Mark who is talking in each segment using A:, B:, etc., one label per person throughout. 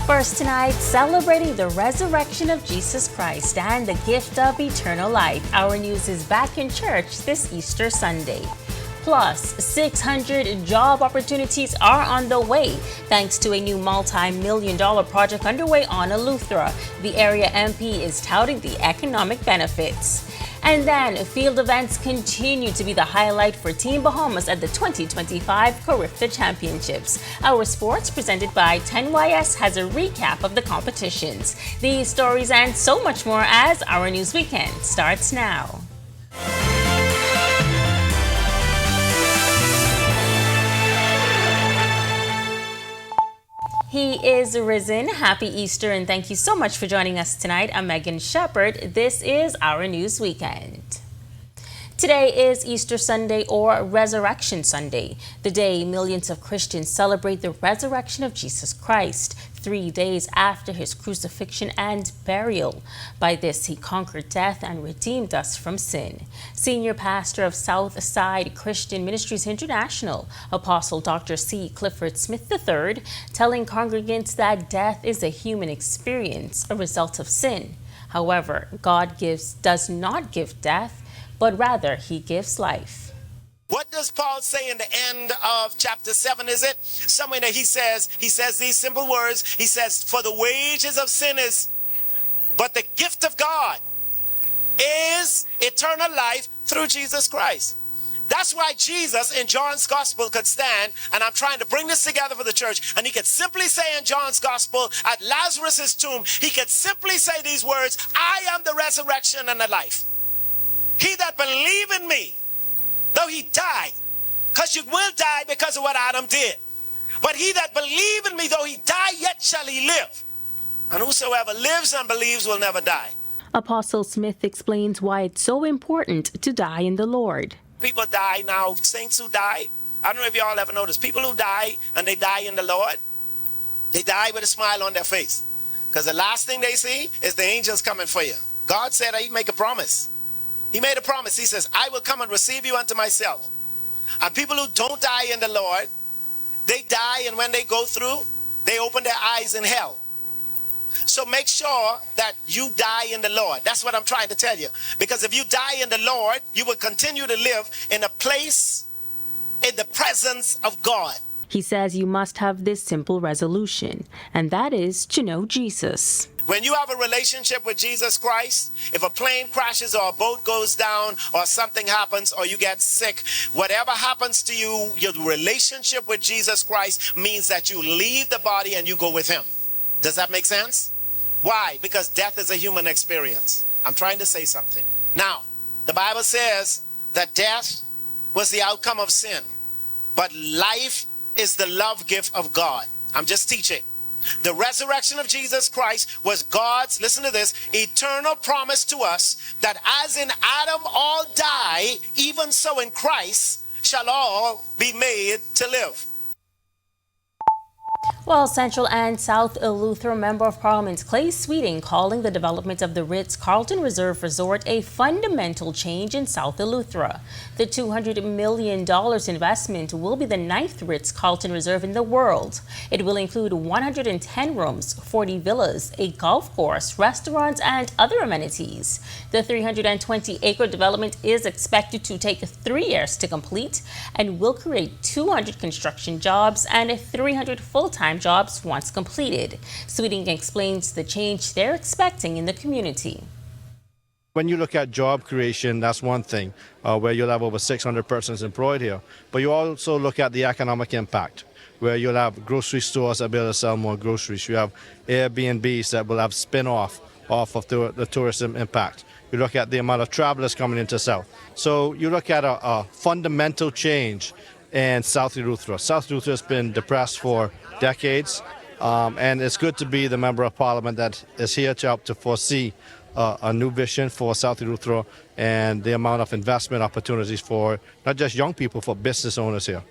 A: First tonight, celebrating the resurrection of Jesus Christ and the gift of eternal life. Our News is back in church this Easter Sunday. Plus, 600 job opportunities are on the way thanks to a new multi-million-dollar project underway on Eleuthera. The area MP is touting the economic benefits. And then, field events continue to be the highlight for Team Bahamas at the 2025 Carifta Championships. Our sports presented by 10YS has a recap of the competitions. These stories and so much more as Our News Weekend starts now. He is risen. Happy Easter, and thank you so much for joining us tonight. I'm Megan Shepard. This is Our News Weekend. Today is Easter Sunday, or Resurrection Sunday, the day millions of Christians celebrate the resurrection of Jesus Christ, 3 days after his crucifixion and burial. By this, he conquered death and redeemed us from sin. Senior pastor of Southside Christian Ministries International, Apostle Dr. C. Clifford Smith III, telling congregants that death is a human experience, a result of sin. However, God does not give death, but rather he gives life.
B: What does Paul say in the end of chapter 7, is it? Somewhere that he says these simple words. He says, for the wages of sin is, but the gift of God is eternal life through Jesus Christ. That's why Jesus in John's gospel could stand, and I'm trying to bring this together for the church, and he could simply say in John's gospel at Lazarus' tomb, he could simply say these words, I am the resurrection and the life. He that believe in me, though he die, because you will die because of what Adam did. But he that believe in me, though he die, yet shall he live. And whosoever lives and believes will never die.
A: Apostle Smith explains why it's so important to die in the Lord.
B: People die now, saints who die. I don't know if you all ever noticed, people who die and they die in the Lord, they die with a smile on their face. Because the last thing they see is the angels coming for you. God said he'd make a promise. He made a promise. He says, I will come and receive you unto myself. And people who don't die in the Lord, they die, and when they go through, they open their eyes in hell. So make sure that you die in the Lord. That's what I'm trying to tell you. Because if you die in the Lord, you will continue to live in a place in the presence of God.
A: He says you must have this simple resolution, and that is to know Jesus.
B: When you have a relationship with Jesus Christ, if a plane crashes or a boat goes down or something happens or you get sick, whatever happens to you, your relationship with Jesus Christ means that you leave the body and you go with him. Does that make sense? Why? Because death is a human experience. I'm trying to say something. Now, the Bible says that death was the outcome of sin, but life is the love gift of God. I'm just teaching. The resurrection of Jesus Christ was God's, listen to this, eternal promise to us that as in Adam all die, even so in Christ shall all be made to live.
A: Well, Central and South Eleuthera Member of Parliament Clay Sweeting calling the development of the Ritz-Carlton Reserve Resort a fundamental change in South Eleuthera. The $200 million investment will be the 9th Ritz-Carlton Reserve in the world. It will include 110 rooms, 40 villas, a golf course, restaurants, and other amenities. The 320-acre development is expected to take 3 years to complete and will create 200 construction jobs and 300 full-time jobs once completed. Sweeting explains the change they're expecting in the community.
C: When you look at job creation, that's one thing, where you'll have over 600 persons employed here. But you also look at the economic impact, where you'll have grocery stores that will be able to sell more groceries. You have Airbnbs that will have spin-off of the tourism impact. You look at the amount of travelers coming into South. So you look at a fundamental change in South Eleuthera. South Eleuthera has been depressed for decades, and it's good to be the Member of Parliament that is here to help to foresee a new vision for South Eleuthera and the amount of investment opportunities for not just young people, for business owners here.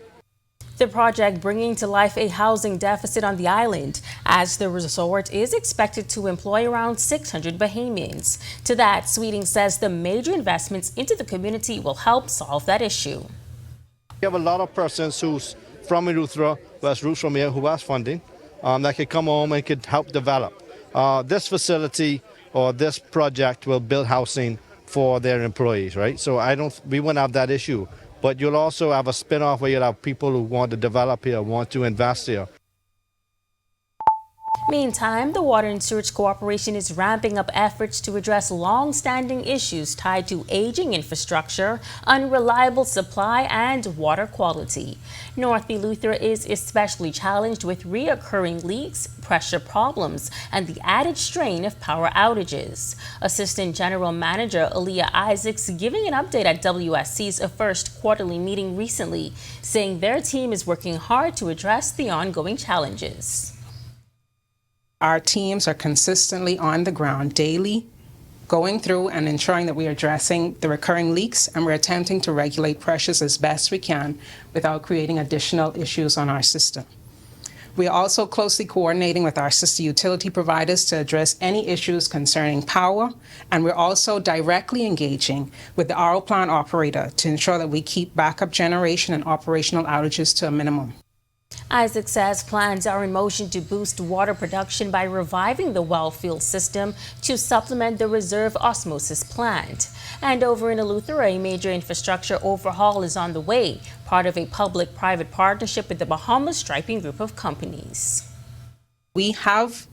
A: The project bringing to life a housing deficit on the island, as the resort is expected to employ around 600 Bahamians. To that, Sweeting says the major investments into the community will help solve that issue.
C: We have a lot of persons who's from Eleuthera, who has roots from here, who has funding. that could come home and could help develop. This facility or this project will build housing for their employees, right? So we won't have that issue. But you'll also have a spin-off where you'll have people who want to develop here, want to invest here.
A: Meantime, the Water and Sewage Corporation is ramping up efforts to address long-standing issues tied to aging infrastructure, unreliable supply, and water quality. North Eleuthera is especially challenged with reoccurring leaks, pressure problems, and the added strain of power outages. Assistant General Manager Aaliyah Isaacs giving an update at WSC's first quarterly meeting recently, saying their team is working hard to address the ongoing challenges.
D: Our teams are consistently on the ground daily, going through and ensuring that we are addressing the recurring leaks, and we're attempting to regulate pressures as best we can without creating additional issues on our system. We are also closely coordinating with our sister utility providers to address any issues concerning power, and we're also directly engaging with the RO plant operator to ensure that we keep backup generation and operational outages to a minimum.
A: Isaac says plans are in motion to boost water production by reviving the wellfield system to supplement the reserve osmosis plant. And over in Eleuthera, a major infrastructure overhaul is on the way, part of a public-private partnership with the Bahamas Striping Group of companies.
D: We have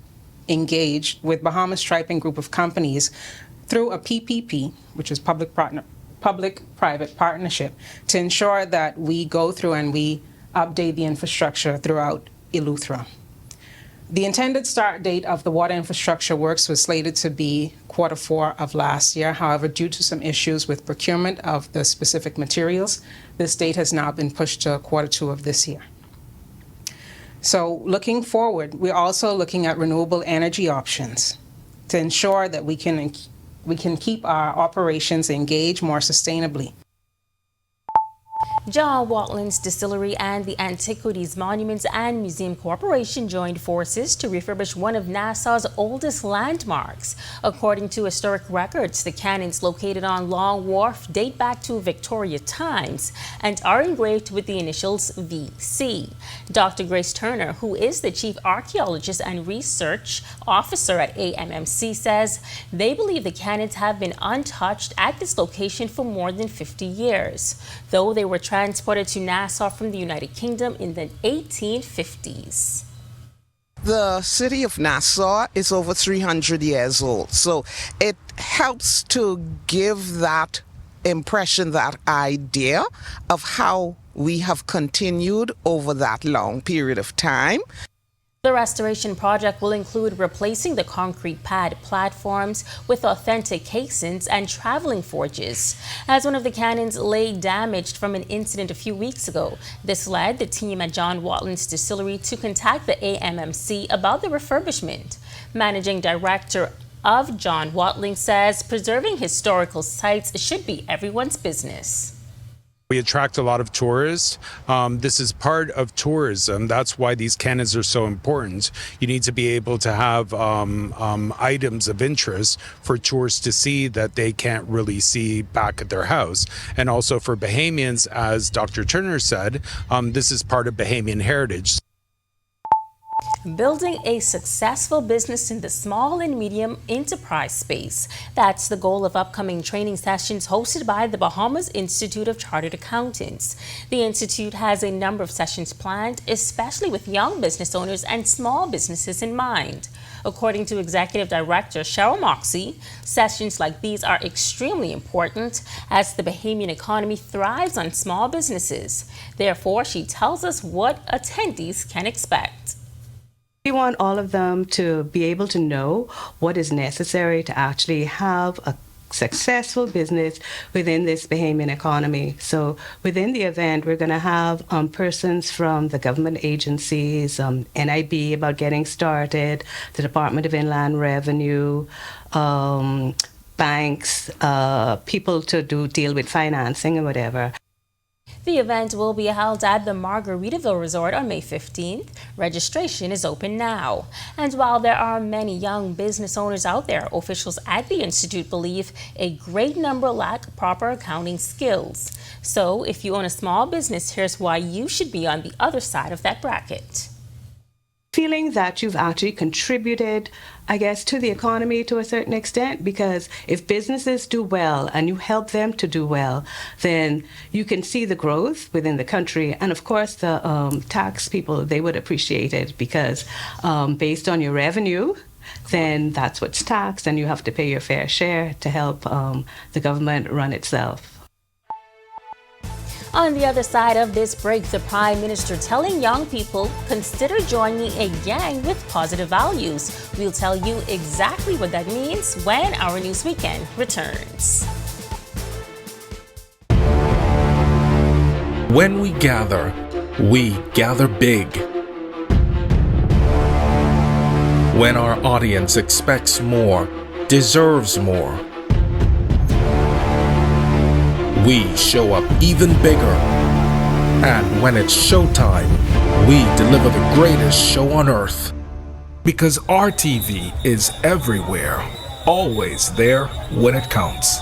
D: engaged with Bahamas Striping Group of companies through a PPP, which is public-private partnership, to ensure that we go through and we update the infrastructure throughout Eleuthera. The intended start date of the water infrastructure works was slated to be Q4 of last year. However, due to some issues with procurement of the specific materials, this date has now been pushed to Q2 of this year. So looking forward, we're also looking at renewable energy options to ensure that we can keep our operations engaged more sustainably.
A: John Watlin's Distillery and the Antiquities Monuments and Museum Corporation joined forces to refurbish one of Nassau's oldest landmarks. According to historic records, the cannons located on Long Wharf date back to Victoria times and are engraved with the initials VC. Dr. Grace Turner, who is the Chief Archaeologist and Research Officer at AMMC, says they believe the cannons have been untouched at this location for more than 50 years, though they were transported to Nassau from the United Kingdom in the 1850s.
E: The city of Nassau is over 300 years old, so it helps to give that impression, that idea of how we have continued over that long period of time.
A: The restoration project will include replacing the concrete pad platforms with authentic casings and traveling forges. As one of the cannons lay damaged from an incident a few weeks ago, this led the team at John Watlin's Distillery to contact the AMMC about the refurbishment. Managing Director of John Watling says preserving historical sites should be everyone's business.
F: We attract a lot of tourists. This is part of tourism. That's why these cannons are so important. You need to be able to have items of interest for tourists to see that they can't really see back at their house. And also for Bahamians, as Dr. Turner said, this is part of Bahamian heritage.
A: Building a successful business in the small and medium enterprise space. That's the goal of upcoming training sessions hosted by the Bahamas Institute of Chartered Accountants. The Institute has a number of sessions planned, especially with young business owners and small businesses in mind. According to Executive Director Cheryl Moxie, sessions like these are extremely important as the Bahamian economy thrives on small businesses. Therefore, she tells us what attendees can expect.
G: We want all of them to be able to know what is necessary to actually have a successful business within this Bahamian economy. So within the event, we're going to have persons from the government agencies, NIB about getting started, the Department of Inland Revenue, banks, people to deal with financing and whatever.
A: The event will be held at the Margaritaville Resort on May 15th. Registration is open now. And while there are many young business owners out there, officials at the Institute believe a great number lack proper accounting skills. So if you own a small business, here's why you should be on the other side of that bracket.
G: feeling that you've actually contributed, I guess, to the economy to a certain extent, because if businesses do well and you help them to do well, then you can see the growth within the country. And of course, the tax people, they would appreciate it because based on your revenue, then that's what's taxed and you have to pay your fair share to help the government run itself.
A: On the other side of this break, the Prime Minister telling young people, consider joining a gang with positive values. We'll tell you exactly what that means when Our News Weekend returns.
H: When we gather big. When our audience expects more, deserves more, we show up even bigger. And when it's showtime, we deliver the greatest show on earth. Because our TV is everywhere, always there when it counts.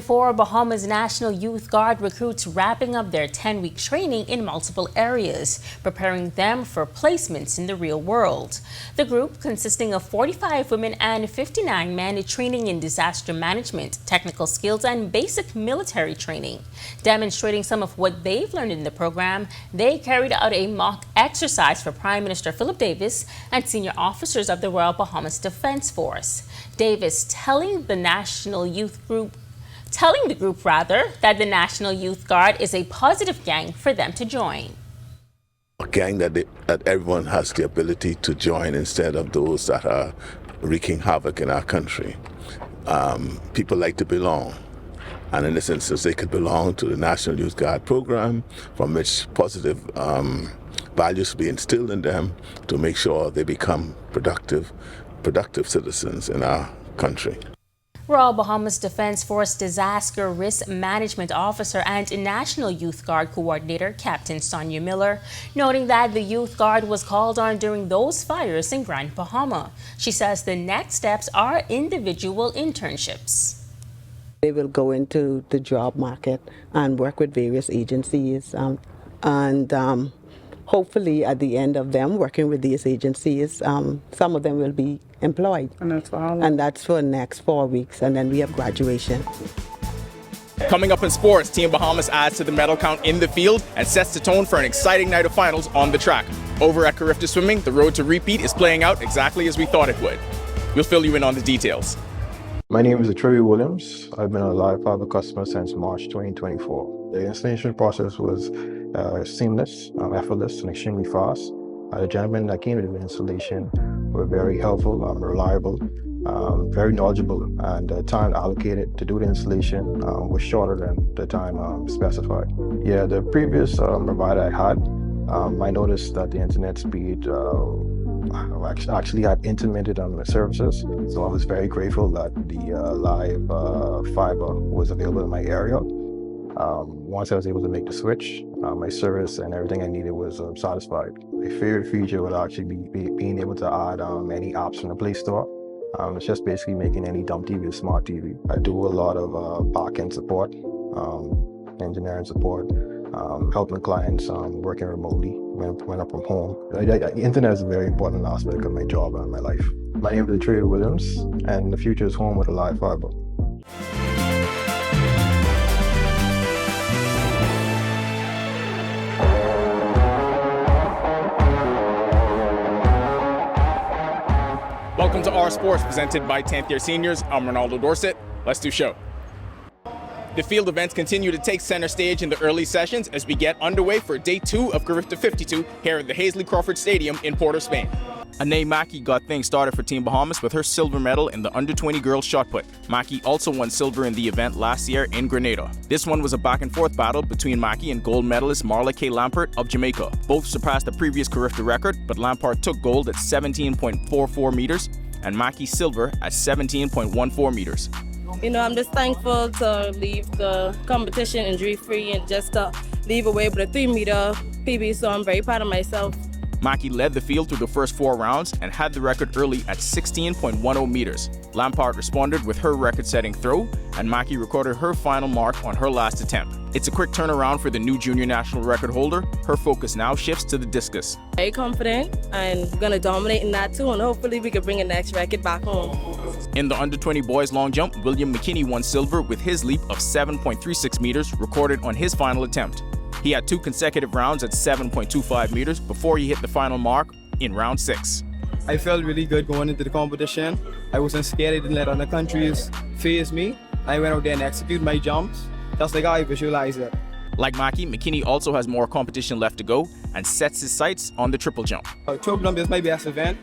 A: Four Bahamas National Youth Guard recruits wrapping up their 10-week training in multiple areas, preparing them for placements in the real world. The group, consisting of 45 women and 59 men, training in disaster management, technical skills, and basic military training. Demonstrating some of what they've learned in the program, they carried out a mock exercise for Prime Minister Philip Davis and senior officers of the Royal Bahamas Defense Force. Davis telling the group that the National Youth Guard is a positive gang for them to join.
I: A gang that everyone has the ability to join instead of those that are wreaking havoc in our country. People like to belong. And in this instance, they could belong to the National Youth Guard program, from which positive values be instilled in them to make sure they become productive citizens in our country.
A: Royal Bahamas Defense Force Disaster Risk Management Officer and National Youth Guard Coordinator Captain Sonia Miller, noting that the Youth Guard was called on during those fires in Grand Bahama. She says the next steps are individual internships.
J: They will go into the job market and work with various agencies and hopefully at the end of them working with these agencies, some of them will be employed.
D: And that's for how long?
J: And that's for the next 4 weeks, and then we have graduation.
K: Coming up in sports, Team Bahamas adds to the medal count in the field and sets the tone for an exciting night of finals on the track. Over at Carifta Swimming, the road to repeat is playing out exactly as we thought it would. We'll fill you in on the details.
L: My name is Troy Williams. I've been a live fiber customer since March 2024. The installation process was seamless, effortless, and extremely fast. The gentlemen that came to the installation were very helpful, reliable, very knowledgeable, and the time allocated to do the installation was shorter than the time specified. Yeah, the previous provider I had, I noticed that the internet speed actually had intermittent on the services, so I was very grateful that the live fiber was available in my area. Once I was able to make the switch, my service and everything I needed was satisfied. My favorite feature would actually be being able to add any apps from the Play Store. It's just basically making any dumb TV a smart TV. I do a lot of back-end support, engineering support, helping clients working remotely when I'm from home. The internet is a very important aspect of my job and my life. My name is Trey Williams, and the future is home with a live fiber.
K: Welcome to Our Sports, presented by 10th Year Seniors. I'm Ronaldo Dorset. Let's do show. The field events continue to take center stage in the early sessions as we get underway for day 2 of Carifta 52 here at the Hazley Crawford Stadium in Port of Spain. Anae Mackey got things started for Team Bahamas with her silver medal in the under-20 girls shot put. Mackey also won silver in the event last year in Grenada. This one was a back-and-forth battle between Mackey and gold medalist Marla K. Lampert of Jamaica. Both surpassed the previous Carifta record, but Lampert took gold at 17.44 meters and Mackey silver at 17.14 meters.
M: You know, I'm just thankful to leave the competition injury-free and just to leave away with a 3-meter PB, so I'm very proud of myself.
K: Mackey led the field through the first 4 rounds and had the record early at 16.10 meters. Lampard responded with her record-setting throw, and Mackey recorded her final mark on her last attempt. It's a quick turnaround for the new junior national record holder. Her focus now shifts to the discus.
M: Very confident and gonna dominate in that too, and hopefully we can bring the next record back home.
K: In the under-20 boys long jump, William McKinney won silver with his leap of 7.36 meters recorded on his final attempt. He had 2 consecutive rounds at 7.25 meters before he hit the final mark in round 6.
N: I felt really good going into the competition. I wasn't scared. I didn't let other countries phase me. I went out there and executed my jumps just like I visualized it.
K: Like Mackey, McKinney also has more competition left to go and sets his sights on the triple jump.
N: Triple jump is my best event.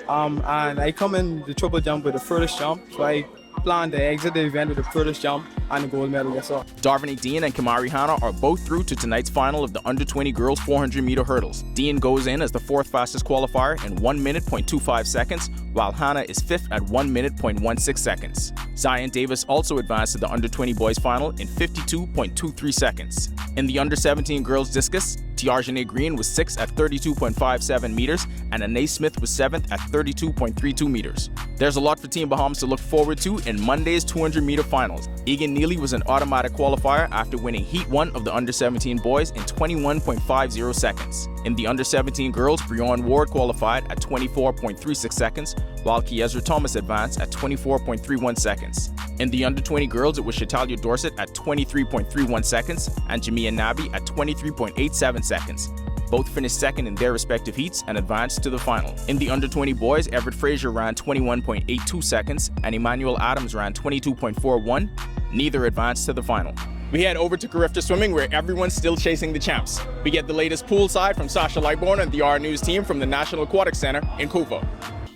N: And I come in the triple jump with the furthest jump, so I plan to exit the event with the furthest jump and the gold medal. That's all.
K: Darvini Dean and Kamari Hanna are both through to tonight's final of the under-20 girls 400-meter hurdles. Dean goes in as the 4th fastest qualifier in 1 minute, 0.25 seconds, while Hanna is 5th at 1 minute, 0.16 seconds. Zion Davis also advanced to the under-20 boys final in 52.23 seconds. In the under-17 girls discus, Tiarjane Green was 6th at 32.57 meters, and Anais Smith was 7th at 32.32 meters. There's a lot for Team Bahamas to look forward to in Monday's 200-meter finals. Egan Neely was an automatic qualifier after winning Heat 1 of the under-17 boys in 21.50 seconds. In the under-17 girls, Breon Ward qualified at 24.36 seconds, while Kiezra Thomas advanced at 24.31 seconds. In the under-20 girls, it was Shatalia Dorset at 23.31 seconds and Jamia Nabi at 23.87 seconds. Both finished second in their respective heats and advanced to the final. In the under-20 boys, Everett Frazier ran 21.82 seconds and Emmanuel Adams ran 22.41. Neither advanced to the final. We head over to Carifta Swimming, where everyone's still chasing the champs. We get the latest poolside from Sasha Lightborn and the Our News team from the National Aquatic Center in Kuva.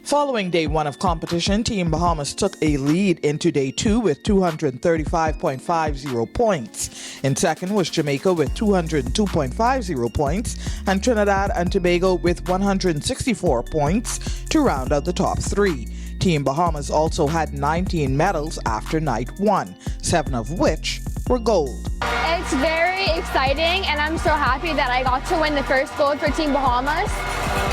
O: Following day 1 of competition, Team Bahamas took a lead into day 2 with 235.50 points. In second was Jamaica with 202.50 points, and Trinidad and Tobago with 164 points to round out the top 3. Team Bahamas also had 19 medals after night 1, 7 of which were gold.
P: It's very exciting, and I'm so happy that I got to win the first gold for Team Bahamas.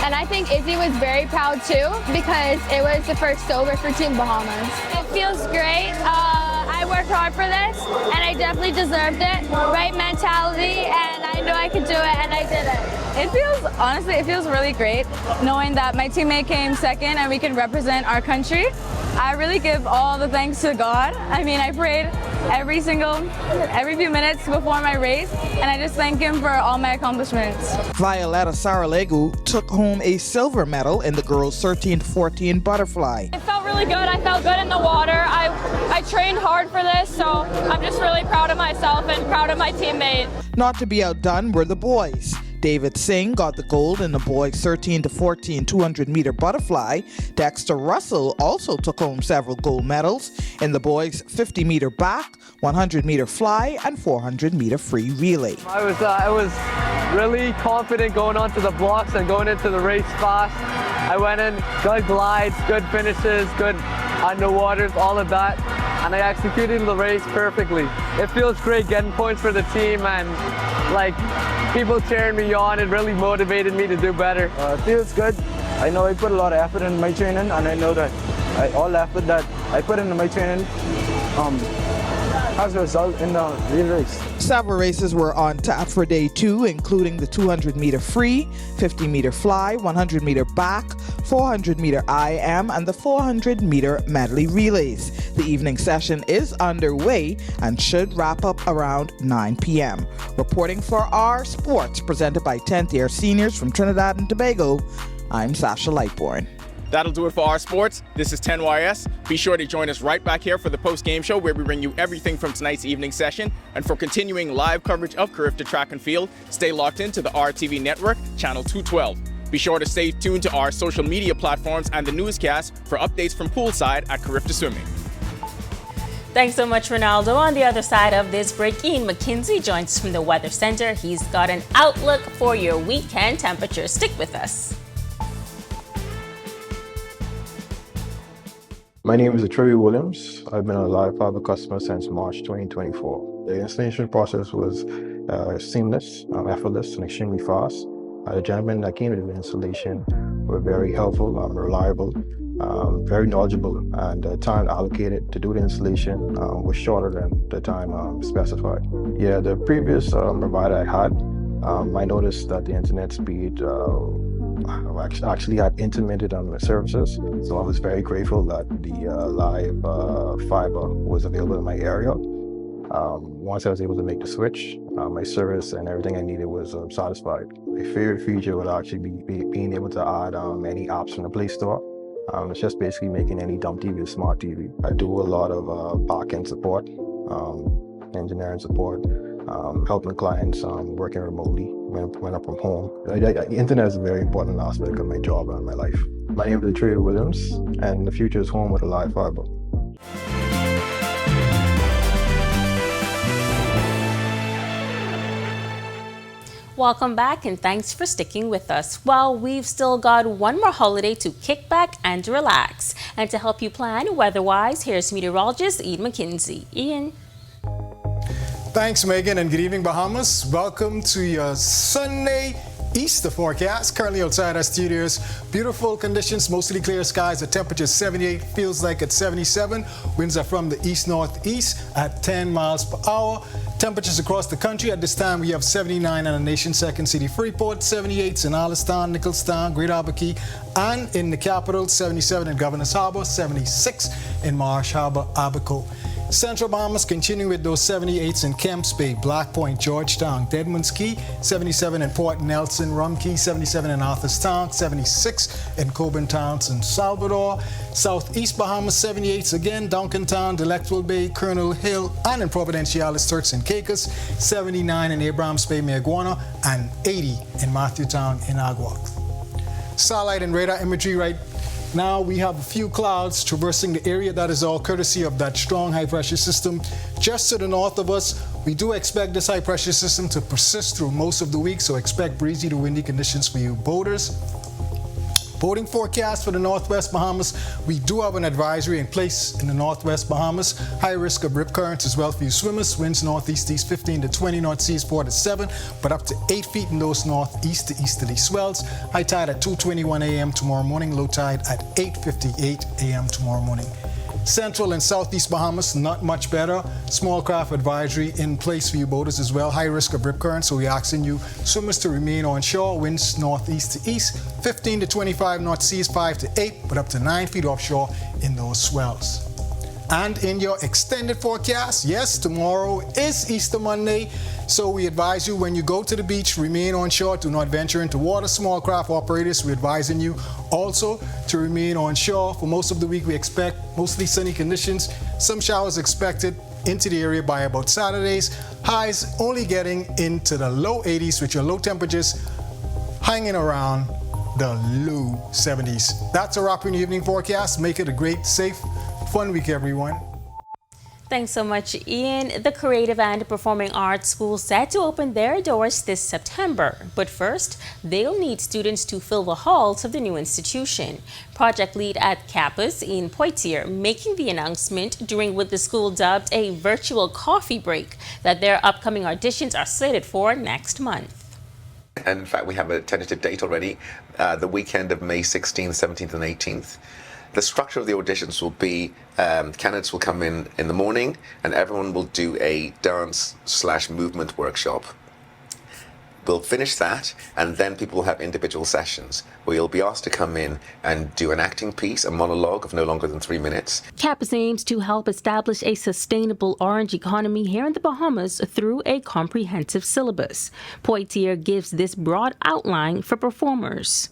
P: And I think Izzy was very proud too, because it was the first silver for Team Bahamas. It feels great. I worked hard for this, and I definitely deserved it. Right mentality, and I knew I could do it, and I did it.
Q: Honestly, it feels really great knowing that my teammate came second and we can represent our country. I really give all the thanks to God. I mean, I prayed every few minutes before my race, and I just thank him for all my accomplishments.
O: Violetta Saralegu took home a silver medal in the girls' 13-14 butterfly.
R: It felt really good. I felt good in the water. I trained hard for this, so I'm just really proud of myself and proud of my teammate.
O: Not to be outdone were the boys. David Singh got the gold in the boys' 13-14 200-meter butterfly. Dexter Russell also took home several gold medals in the boys' 50-meter back, 100-meter fly, and 400-meter free relay.
S: I was really confident going onto the blocks and going into the race fast. I went in, good glides, good finishes, good underwaters, all of that, and I executed the race perfectly. It feels great getting points for the team, and people cheering me on. It really motivated me to do better.
T: It feels good. I know I put a lot of effort in my training, and I know that all the effort that I put into my training has a result in the real race.
O: Several races were on tap for day 2, including the 200-meter free, 50-meter fly, 100-meter back, 400-meter IM, and the 400-meter medley relays. The evening session is underway and should wrap up around 9 p.m. Reporting for Our Sports, presented by 10th year seniors from Trinidad and Tobago, I'm Sasha Lightborn.
K: That'll do it for Our Sports. This is 10YS. Be sure to join us right back here for the post-game show, where we bring you everything from tonight's evening session. And for continuing live coverage of Carifta Track and Field, stay locked into the RTV network, channel 212. Be sure to stay tuned to our social media platforms and the newscast for updates from poolside at Carifta Swimming.
A: Thanks so much, Ronaldo. On the other side of this break, Ian McKenzie joins us from the Weather Center. He's got an outlook for your weekend temperatures. Stick with us.
L: My name is Troy Williams. I've been a live fiber customer since March 2024. The installation process was seamless, effortless, and extremely fast. The gentlemen that came to the installation were very helpful, reliable, very knowledgeable, and the time allocated to do the installation was shorter than the time specified. Yeah, the previous provider I had, I noticed that the internet speed actually had intermittent on the services, so I was very grateful that the live fiber was available in my area. Once I was able to make the switch, my service and everything I needed was satisfied. My favorite feature would actually be being able to add any apps from the Play Store. It's just basically making any dumb TV a smart TV. I do a lot of back-end support, engineering support, helping clients working remotely when I'm from home. The internet is a very important aspect of my job and my life. My name is Trey Williams, and the future is home with a live fiber.
A: Welcome back and thanks for sticking with us. Well, we've still got one more holiday to kick back and relax. And to help you plan weather-wise, here's meteorologist Ian McKenzie. Ian.
U: Thanks, Megan, and good evening, Bahamas. Welcome to your Sunday Easter forecast. Currently outside our studios, beautiful conditions, mostly clear skies. The temperature is 78, feels like it's 77. Winds are from the east-northeast at 10 miles per hour. Temperatures across the country at this time, we have 79 in the nation's second city, Freeport, 78 in Allenstown, Nicholstown, Great Albuquerque, and in the capital, 77 in Governor's Harbor, 76 in Marsh Harbor, Abaco. Central Bahamas continue with those 78s in Kemps Bay, Black Point, Georgetown, Deadman's Key, 77 in Port Nelson, Rum Key, 77 in Arthurstown, 76 in Coburn Town, San Salvador. Southeast Bahamas, 78s again, Duncantown, Delectable Bay, Colonel Hill, and in Providenciales, Turks and Caicos, 79 in Abrams Bay, Mayaguana, and 80 in Matthewtown, Inagua. Satellite and radar imagery right now, we have a few clouds traversing the area. That is all courtesy of that strong high-pressure system just to the north of us. We do expect this high-pressure system to persist through most of the week, so expect breezy to windy conditions for you boaters. Boating forecast for the Northwest Bahamas. We do have an advisory in place in the Northwest Bahamas. High risk of rip currents as well for you swimmers. Winds northeast 15 to 20, north seas 4 to 7, but up to 8 feet in those northeast to easterly swells. High tide at 2:21 a.m. tomorrow morning. Low tide at 8:58 a.m. tomorrow morning. Central and Southeast Bahamas, not much better. Small craft advisory in place for you boaters as well. High risk of rip currents, so we're asking you swimmers to remain on shore. Winds northeast to east, 15 to 25, north seas 5 to 8, but up to 9 feet offshore in those swells. And in your extended forecast, yes, tomorrow is Easter Monday, so we advise you when you go to the beach, remain on shore, do not venture into water. Small craft operators, we're advising you also to remain on shore. For most of the week, we expect mostly sunny conditions. Some showers expected into the area by about Saturdays. Highs only getting into the low 80s with your low temperatures hanging around the low 70s. That's a wrap in the evening forecast. Make it a great, safe, fun week, everyone.
A: Thanks so much, Ian. The Creative and Performing Arts School set to open their doors this September. But first, they'll need students to fill the halls of the new institution. Project lead at campus, Ian Poitier, making the announcement during what the school dubbed a virtual coffee break that their upcoming auditions are slated for next month.
V: And in fact, we have a tentative date already, the weekend of May 16th, 17th and 18th. The structure of the auditions will be candidates will come in the morning and everyone will do a dance/movement workshop. We'll finish that and then people will have individual sessions where you'll be asked to come in and do an acting piece, a monologue of no longer than 3 minutes.
A: Campus aims to help establish a sustainable orange economy here in the Bahamas through a comprehensive syllabus. Poitier gives this broad outline for performers.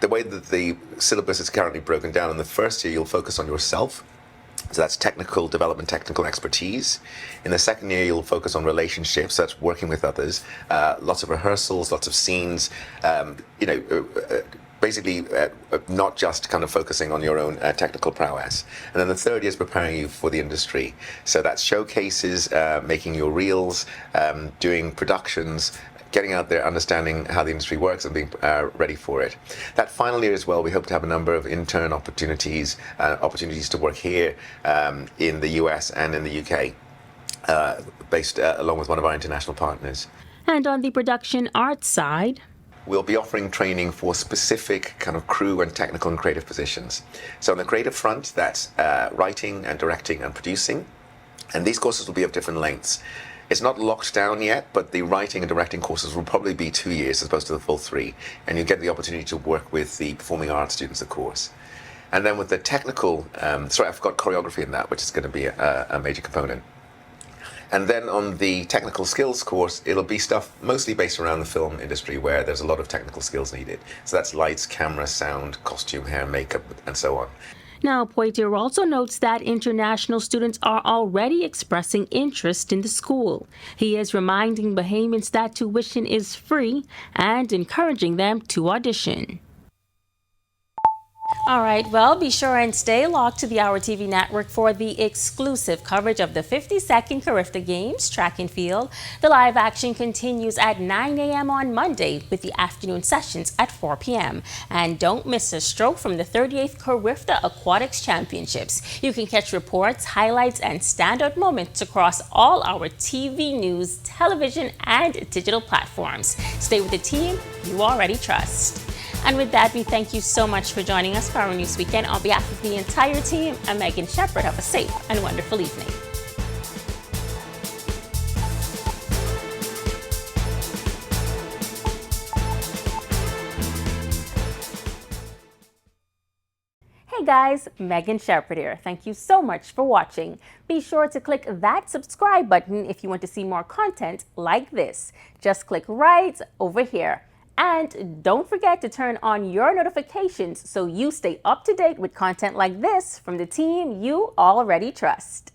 V: The way that the syllabus is currently broken down, in the first year you'll focus on yourself, so that's technical development, technical expertise. In the second year you'll focus on relationships, that's working with others, lots of rehearsals, lots of scenes, basically not just kind of focusing on your own technical prowess. And then the third year is preparing you for the industry, so that's showcases, making your reels, doing productions, getting out there, understanding how the industry works and being ready for it. That final year as well, we hope to have a number of intern opportunities, opportunities to work here in the US and in the UK, based along with one of our international partners.
A: And on the production arts side,
V: we'll be offering training for specific kind of crew and technical and creative positions. So on the creative front, that's writing and directing and producing. And these courses will be of different lengths. It's not locked down yet, but the writing and directing courses will probably be 2 years as opposed to the full 3. And you get the opportunity to work with the performing arts students, of course. And then with the technical, sorry, I forgot choreography in that, which is going to be a major component. And then on the technical skills course, it'll be stuff mostly based around the film industry where there's a lot of technical skills needed. So that's lights, camera, sound, costume, hair, makeup, and so on.
A: Now, Poitier also notes that international students are already expressing interest in the school. He is reminding Bahamians that tuition is free and encouraging them to audition. All right, well, be sure and stay locked to the Our TV network for the exclusive coverage of the 52nd Carifta Games track and field. The live action continues at 9 a.m. on Monday with the afternoon sessions at 4 p.m. And don't miss a stroke from the 38th Carifta Aquatics Championships. You can catch reports, highlights, and standout moments across all our TV news, television, and digital platforms. Stay with the team you already trust. And with that, we thank you so much for joining us for our News Weekend. On behalf of the entire team, I'm Megan Shepherd. Have a safe and wonderful evening. Hey guys, Megan Shepherd here. Thank you so much for watching. Be sure to click that subscribe button if you want to see more content like this. Just click right over here. And don't forget to turn on your notifications so you stay up to date with content like this from the team you already trust.